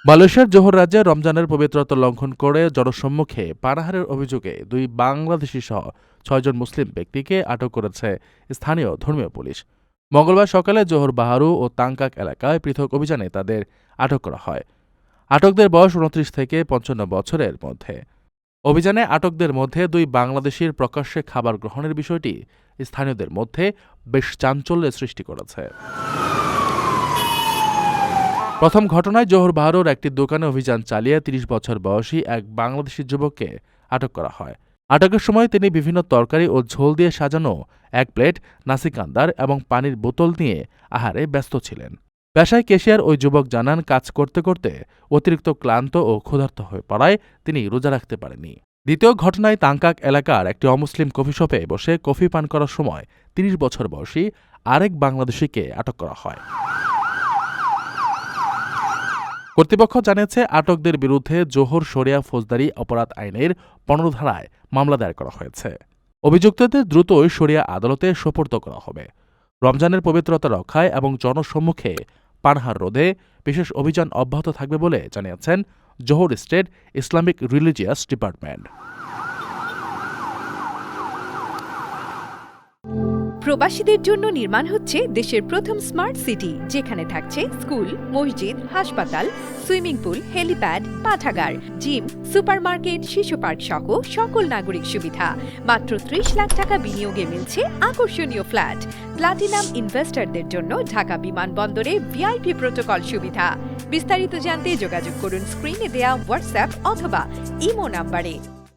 মালয়েশিয়ার জোহর রাজ্যে রমজানের পবিত্রতা লঙ্ঘন করে জনসম্মুখে পানাহারের অভিযোগে ২ বাংলাদেশি সহ ৬ জন মুসলিম ব্যক্তিকে আটক করেছে স্থানীয় ধর্মীয় পুলিশ। মঙ্গলবার সকালে জোহর বাহারু ও তাংকাক এলাকায় পৃথক অভিযানে তাদের আটক করা হয়। আটকদের বয়স ২৯ থেকে ৫৫ বছরের মধ্যে। অভিযানে আটকদের মধ্যে ২ বাংলাদেশির প্রকাশ্যে খাবার গ্রহণের বিষয়টি স্থানীয়দের মধ্যে বেশ চাঞ্চল্যের সৃষ্টি করেছে। প্রথম ঘটনায় জোহর বাহারুর একটি দোকানে অভিযান চালিয়ে ৩০ বছর বয়সী এক বাংলাদেশি যুবককে আটক করা হয়। আটকের সময় তিনি বিভিন্ন তরকারি ও ঝোল দিয়ে সাজানো এক প্লেট নাসিকান্দার এবং পানির বোতল নিয়ে আহারে ব্যস্ত ছিলেন। পেশায় কেশিয়ার ওই যুবক জানান, কাজ করতে করতে অতিরিক্ত ক্লান্ত ও ক্ষুধার্ত হয়ে পড়ায় তিনি রোজা রাখতে পারেননি। দ্বিতীয় ঘটনায় তাংকাক এলাকার একটি অমুসলিম কফি শপে বসে কফি পান করার সময় ৩০ বছর বয়সী আরেক বাংলাদেশিকে আটক করা হয়। কর্তৃপক্ষ জানিয়েছে, আটকদের বিরুদ্ধে জোহর শরিয়া ফৌজদারি অপরাধ আইনের ১৫ ধারায় মামলা দায়ের করা হয়েছে। অভিযুক্তদের দ্রুতই শরিয়া আদালতে সোপর্দ করা হবে। রমজানের পবিত্রতা রক্ষায় এবং জনসম্মুখে পানাহার রোধে বিশেষ অভিযান অব্যাহত থাকবে বলে জানিয়েছেন জোহর স্টেট ইসলামিক রিলিজিয়াস ডিপার্টমেন্ট। প্রবাসীদের জন্য নির্মাণ হচ্ছে দেশের প্রথম স্মার্ট সিটি, যেখানে থাকছে স্কুল, মসজিদ, হাসপাতাল, সুইমিং পুল, হেলিপ্যাড, পাঠাগার, জিম, সুপারমার্কেট, শিশু পার্ক সহ সকল নাগরিক সুবিধা। মাত্র ৩০ লাখ টাকা বিনিয়োগে মিলছে আকর্ষণীয় ফ্ল্যাট। প্লাটিনাম ইনভেস্টরদের জন্য ঢাকা বিমানবন্দরে ভিআইপি প্রোটোকল সুবিধা। বিস্তারিত জানতে যোগাযোগ করুন স্ক্রিনে দেয়া হোয়াটসঅ্যাপ অথবা ইমো নাম্বারে।